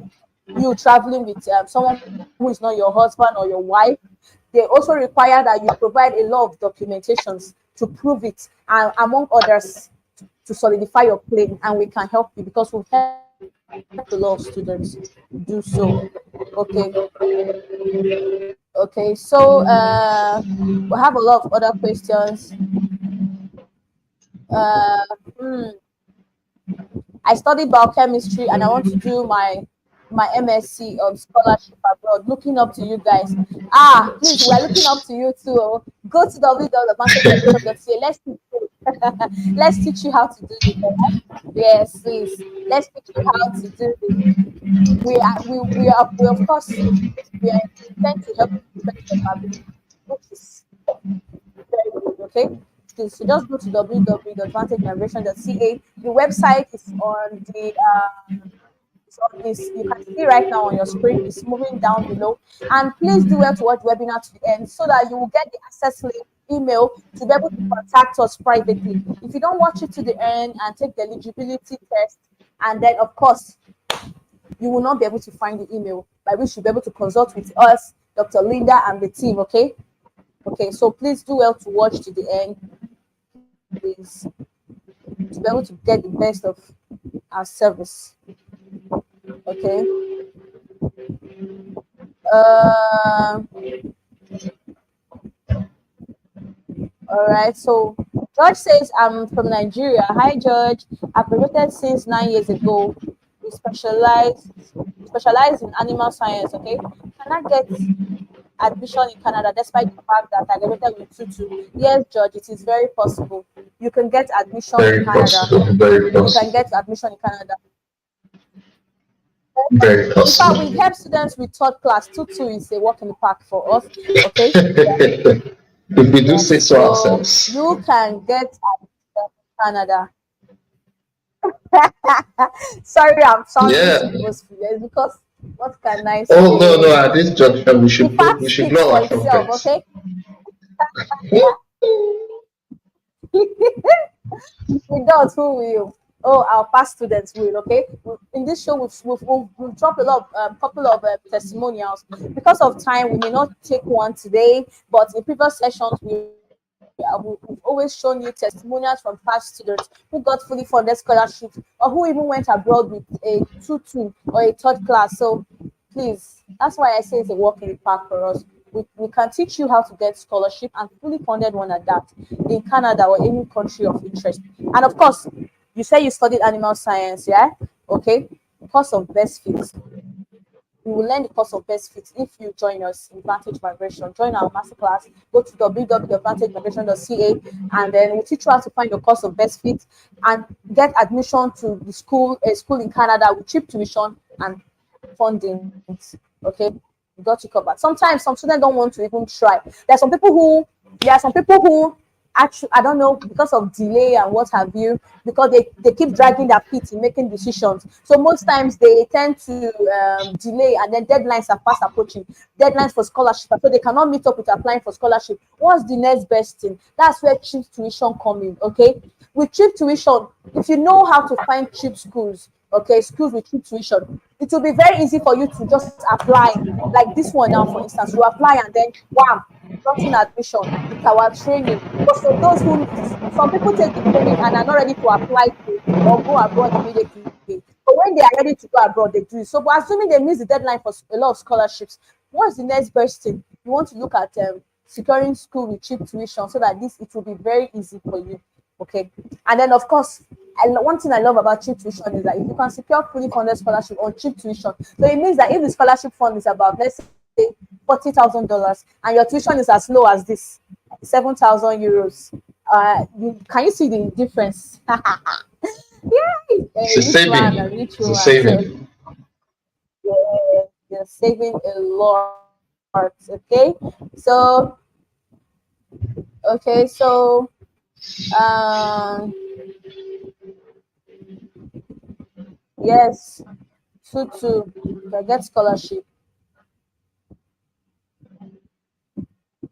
you traveling with someone who is not your husband or your wife, they also require that you provide a lot of documentations to prove it, and among others, to solidify your claim. And we can help you, because we've helped a lot of students do so. Okay. Okay, so we have a lot of other questions. Uh, hmm, I studied biochemistry and I want to do my MSc of scholarship abroad. Looking up to you guys. Please, we're looking up to you too. Oh. Go to www.advantagemigration.ca. Let's teach you how to do this. Right? Yes, please. Let's teach you how to do this. We of course we intend to help you to the best of our ability, which is very good. Okay. So just go to www.vantagemigration.ca. The website is on the you can see right now on your screen. It's moving down below. And please do well to watch the webinar to the end, so that you will get the access link email to be able to contact us privately. If you don't watch it to the end and take the eligibility test, and then of course you will not be able to find the email by which you'll be able to consult with us, Dr. Linda, and the team. Okay. Okay, so please do well to watch to the end, please, to be able to get the best of our service. Okay. All right. So George says, I'm from Nigeria. Hi, George. I've graduated since 9 years ago. We specialize in animal science. Okay. Can I get admission in Canada despite the fact that I graduated with 2-2? Yes, George, it is very possible. You can get admission in Very Canada. possible. Very You can possible. get admission in Canada. Very In fact, we possible. help students with third class. 2-2 is a walk in the park for us. Okay. If we do Yes. say so So ourselves. you can get admission in Canada. Sorry, I'm sounding Yeah. too boastful. Yes, because what can I Oh no, no, say? at this junction The fact we should speaks blow for our itself, trumpets. okay? It does. Who will? Oh, our past students will. Okay. In this show, we've dropped a lot, couple of testimonials. Because of time, we may not take one today, but in previous sessions, we've always shown you testimonials from past students who got fully funded scholarships or who even went abroad with a 2-2 or a third class. So please, that's why I say it's a walk in the park for us. We can teach you how to get scholarship and fully funded one at that in Canada or any country of interest. And of course, you say you studied animal science, yeah? Okay. Course of best fit. You will learn the course of best fit if you join us in Vantage Migration. Join our masterclass. Go to www.vantagemigration.ca and then we'll teach you how to find your course of best fit and get admission to the school, a school in Canada with cheap tuition and funding. Okay, you got to cover. Sometimes some students don't want to even try. There are some people who actually, I don't know, because of delay and what have you, because they keep dragging their feet in making decisions. So most times they tend to delay, and then deadlines are fast approaching. Deadlines for scholarship, so they cannot meet up with applying for scholarship. What's the next best thing? That's where cheap tuition come in. Okay, with cheap tuition, if you know how to find cheap schools, okay, schools with cheap tuition, it will be very easy for you to just apply. Like this one now, for instance, you apply and then wham, gotten admission with our training. But for those who, some people take the training and are not ready to apply to or go abroad immediately. But when they are ready to go abroad, they do it. So, but assuming they miss the deadline for a lot of scholarships, what's the next best thing? You want to look at securing school with cheap tuition so that this it will be very easy for you. Okay, and then of course, one thing I love about cheap tuition is that if you can secure fully funded scholarship on cheap tuition, so it means that if the scholarship fund is about, let's say, $40,000 and your tuition is as low as this, 7,000 euros, can you see the difference? Yeah, It's a rich man, a saving. rich It's a woman. So saving. yeah, you're saving a lot. Okay, so okay, so um, yes, to get scholarship.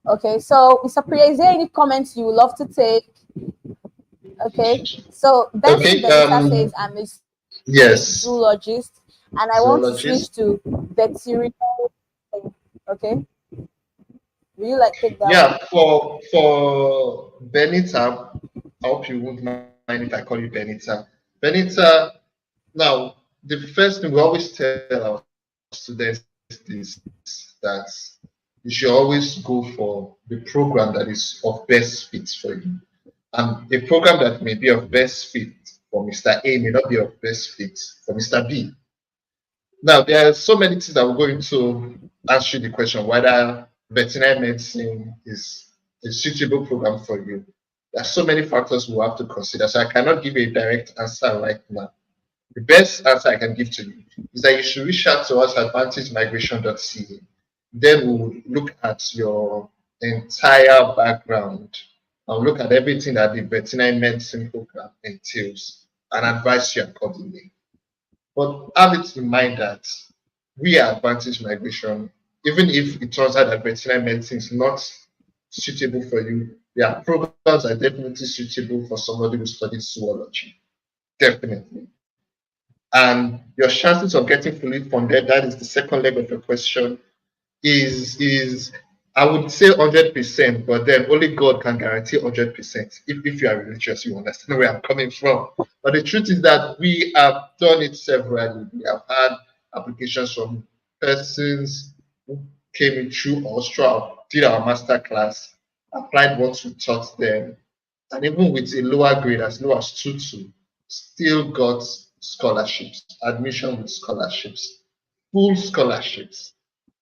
Okay, so Mr. Priya, is there any comments you would love to take? Okay, so Benson Okay. Benita says, I'm a Yes. zoologist and I want to switch Zoologist. to veterinary. Okay, will you like take that one? Yeah. For Benita, I hope you won't mind if I call you Benita. Benita. Now, the first thing we always tell our students is that you should always go for the program that is of best fit for you. And a program that may be of best fit for Mr. A may not be of best fit for Mr. B. Now, there are so many things that we're going to answer the question whether veterinary medicine is a suitable program for you. There are so many factors we have to consider. So I cannot give a direct answer right now. The best answer I can give to you is that you should reach out to us at vantagemigration.ca. Then we'll look at your entire background and look at everything that the veterinary medicine program entails and advise you accordingly. But have it in mind that we are Advantage Migration, even if it turns out that veterinary medicine is not suitable for you, there are programs that are definitely suitable for somebody who studies zoology. Definitely. And your chances of getting fully funded, that is the second leg of your question, is I would say 100%, but then only God can guarantee 100%. If you are religious, you understand where I'm coming from. But the truth is that we have done it severally. We have had applications from persons who came in through Austria, did our master class, applied what we taught them, and even with a lower grade as low as 2-2, still got scholarships, admission with scholarships, full scholarships.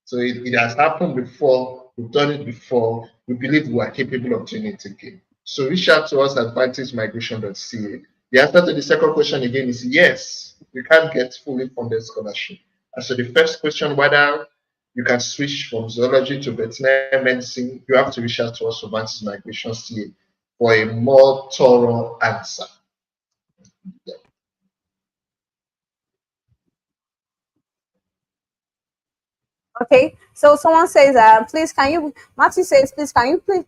So it has happened before, we've done it before, we believe we are capable of doing it again. So reach out to us at vantagemigration.ca. The answer to the second question again is yes, you can get fully funded scholarship. And so the first question, whether you can switch from zoology to veterinary medicine, you have to reach out to us for Vantage Migration CA for a more thorough answer. Yeah. Okay, so someone says, please can you, Matthew says, please can you please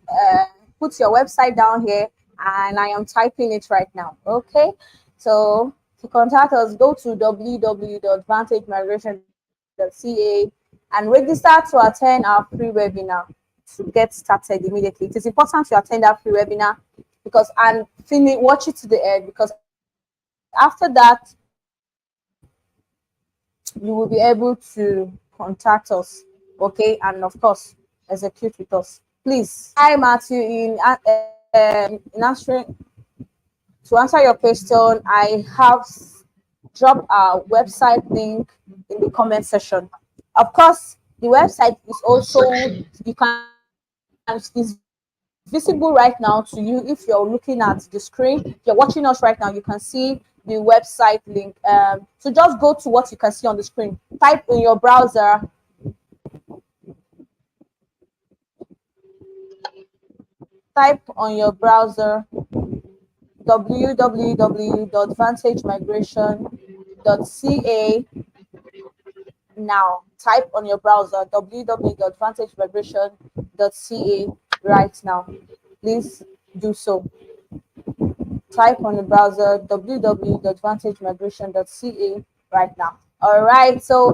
put your website down here, and I am typing it right now. Okay, so to contact us, go to www.vantagemigration.ca and register to attend our free webinar to get started immediately. It is important to attend our free webinar because and finish watch it to the end, because after that you will be able to contact us, okay, and of course execute with us. Please, hi Matthew, in answering to answer your question, I have dropped our website link in the comment section. Of course, the website is also, you can, is visible right now to you. If you're looking at the screen, if you're watching us right now, you can see the website link. So just go to what you can see on the screen, type in your browser www.vantagemigration.ca. Now type on your browser www.vantagemigration.ca right now. Please do so. Type on the browser www.vantagemigration.ca right now. All right, so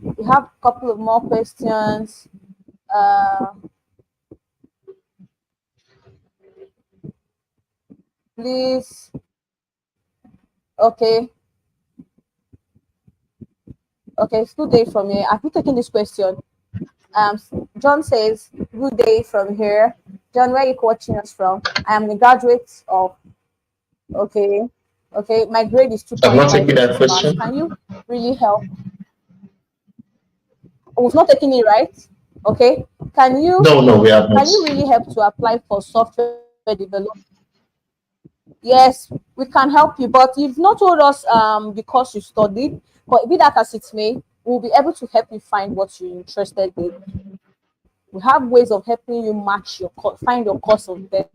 we have a couple of more questions. Please, okay, it's good day from here. Have you taken this question? John says, good day from here. John, where are you watching us from? I am a graduate of, okay, my grade is I'm not 2.5 taking in that this class. question. Can you really help? Oh, we've not taken it, right? Okay. Can you No, we have not. really help to apply for software development? Yes, we can help you, but you've not told us the course you studied. But be that as it may, we'll be able to help you find what you're interested in. We have ways of helping you match your course, find your course of best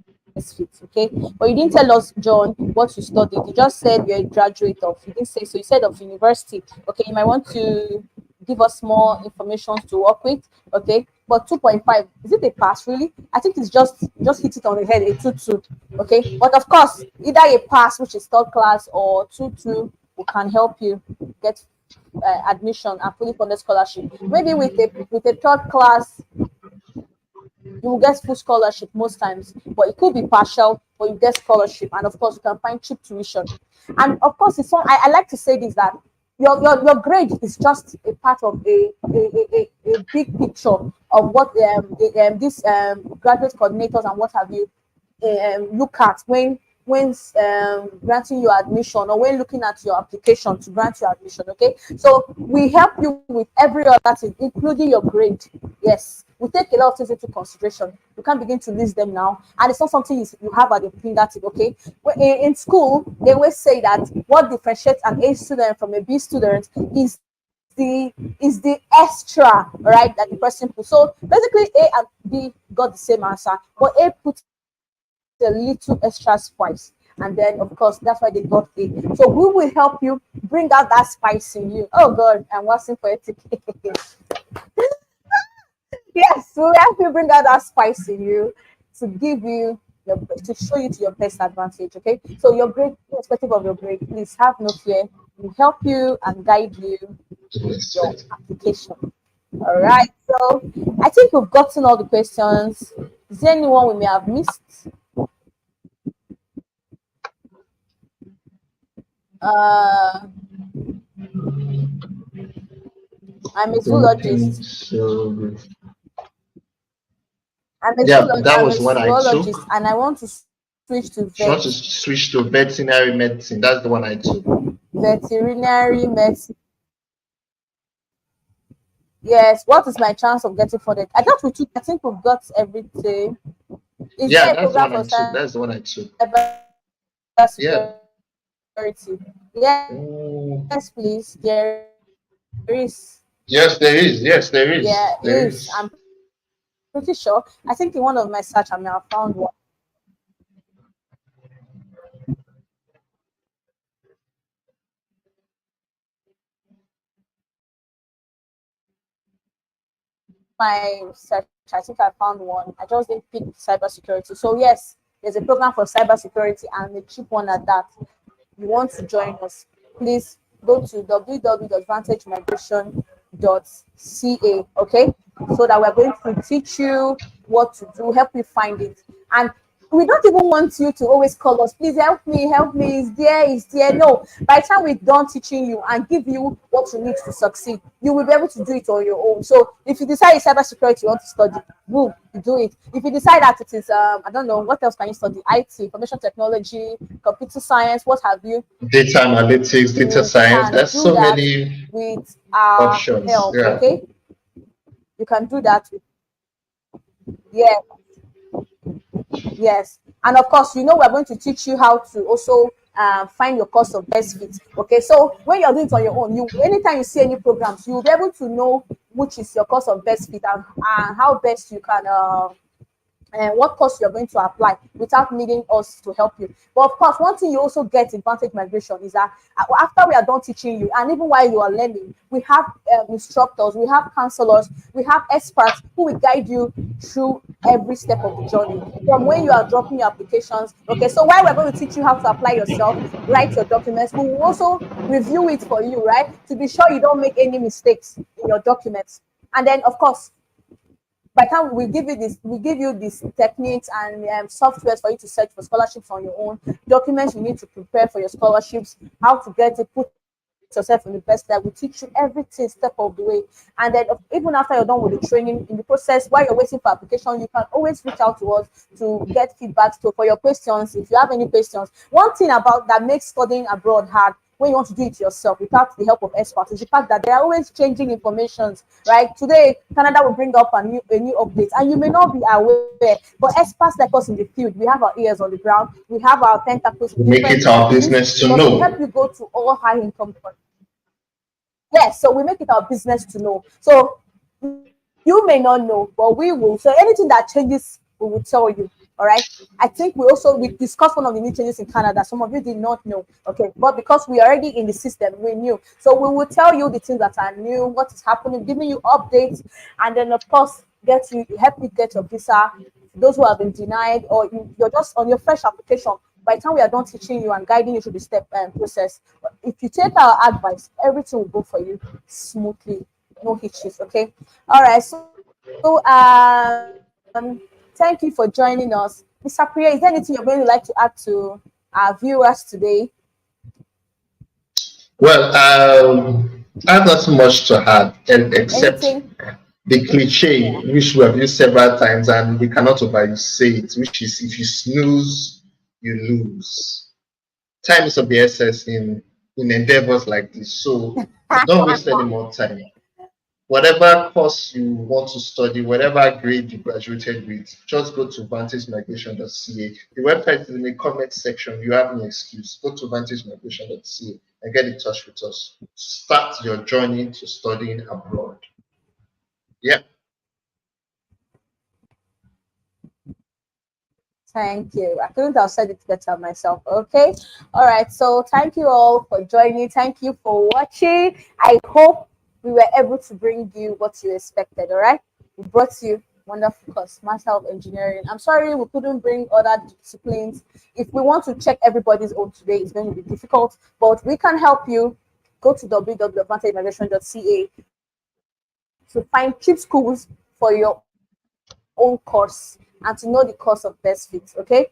fit. Okay, but you didn't tell us, John, what you studied. You just said you're a graduate of. You didn't say so. You said of university. Okay, you might want to give us more information to work with. Okay, but 2.5, is it a pass really? I think it's just hit it on the head, a 2-2. Okay, but of course, either a pass, which is third class, or 2-2, we can help you get admission and fully funded scholarship. Maybe with a third class, you will get full scholarship most times, but it could be partial, but you get scholarship, and of course you can find cheap tuition. And of course, it's one I like to say this, that your grade is just a part of a big picture of what these graduate coordinators and what have you look at when granting your admission, or when looking at your application to grant your admission. Okay, so we help you with every other thing, including your grade. Yes, we take a lot of things into consideration. You can't begin to list them now, and it's not something you have at your fingertip. Okay, in school they always say that what differentiates an A student from a B student is the extra, right, that the person put. So basically A and B got the same answer, but A put a little extra spice, and then of course that's why they got A. So we will help you bring out that spice in you. Oh god, I'm watching poetic. Yes, we'll help you bring out that spice in you to give you to show you to your best advantage. Okay, so your grade, irrespective of your grade, please have no fear. We'll help you and guide you with your application. All right, so I think we've gotten all the questions. Is there anyone we may have missed? I'm a Don't think zoologist. so. Yeah, that I'm a was what I took. zoologist, and I want to switch to She wants to switch to veterinary medicine. That's the one I took. veterinary medicine. Yes. What is my chance of getting funded? I thought we took. I think we've got everything. Is Yeah, there a that's the program one for I took. That's the one I took. Yeah. cybersecurity? Mm, Yes, please. There is. yes, there is. Yes, there is. There There is. is. I'm pretty sure. I think in one of my search, I may have found one. My search, I think I found one. I just didn't pick cybersecurity. So yes, there's a program for cybersecurity and a cheap one at that. You want to join us, please go to www.vantagemigration.ca, okay? So that we're going to teach you what to do, help you find it. And we don't even want you to always call us, please help me, is there. No, by the time we're done teaching you and give you what you need to succeed, you will be able to do it on your own. So if you decide it's cybersecurity you want to study, boom, you do it. If you decide that it is I don't know, what else can you study? IT, information technology, computer science, what have you, Data analytics, data you science. can There's do so that many with our options. help, Yeah. okay? You can do that with, yeah. Yes, and of course, we're going to teach you how to also find your course of best fit. Okay, so when you're doing it on your own, you anytime you see any programs, you'll be able to know which is your course of best fit and how best you can and what course you're going to apply without needing us to help you. But of course, one thing you also get in Vantage Migration is that after we are done teaching you, and even while you are learning, we have instructors, we have counselors, we have experts who will guide you through every step of the journey from when you are dropping your applications. Okay, so while we're going to teach you how to apply yourself, write your documents, we will also review it for you, right? To be sure you don't make any mistakes in your documents. And then, of course, by the time we give you these techniques and softwares for you to search for scholarships on your own, documents you need to prepare for your scholarships, how to get it, put yourself in the best light. We teach you everything step of the way. And then even after you're done with the training, in the process, while you're waiting for application, you can always reach out to us to get feedback for your questions. If you have any questions, one thing about that makes studying abroad hard when you want to do it yourself without the help of experts is the fact that they are always changing information, right? Today, Canada will bring up a new update, and you may not be aware, but experts like us in the field, we have our ears on the ground, we have our tentacles in We make different it our fields business to because we help know. you go to all high income countries. Yes, so we make it our business to know. So you may not know, but we will. So anything that changes, we will tell you. All right. I think we discussed one of the new changes in Canada. Some of you did not know. Okay, but because we are already in the system, we knew. So we will tell you the things that are new, what is happening, giving you updates, and then of course help you get your visa. Those who have been denied, or you're just on your fresh application. By the time we are done teaching you and guiding you through the step process, if you take our advice, everything will go for you smoothly, no hitches. Okay. All right. Thank you for joining us, Mr. Priya. Is there anything you're going to like to add to our viewers today? Well, I have not much to add except Anything? the Yeah. cliche, which we have used several times, and we cannot oversay it, which is if you snooze, you lose. Time is of the essence in endeavors like this. So don't waste any more time. Whatever course you want to study, whatever grade you graduated with, just go to vantagemigration.ca. The website is in the comment section. You have no excuse. Go to vantagemigration.ca and get in touch with us. Start your journey to studying abroad. Yeah. Thank you. I couldn't have said it better myself. Okay. All right. So thank you all for joining. Thank you for watching. I hope we were able to bring you what you expected. All right. We brought you wonderful course, Master of Engineering. I'm sorry we couldn't bring other disciplines. If we want to check everybody's own today, it's going to be difficult, but we can help you. Go to www.vantagemigration.ca to find cheap schools for your own course and to know the course of best fit. Okay.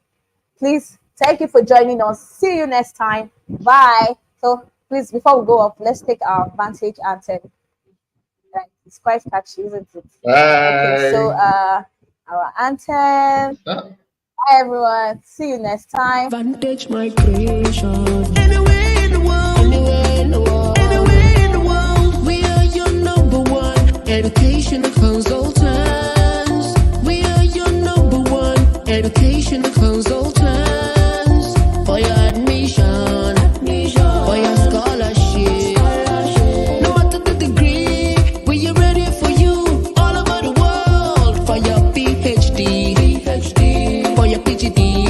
Please, thank you for joining us. See you next time. Bye. So please, before we go up, let's take our Vantage anthem. Right. It's quite catchy, isn't it? Okay, so Bye. our anthem. Ah. Bye, everyone. See you next time. Vantage migration. Anywhere in the world, anywhere in the world, anywhere in the world, we are your number one educational consultants. We are your number one educational consultants. For your admission, for your scholarship, no matter the degree, we are ready for you all over the world. For your PhD, for your PhD.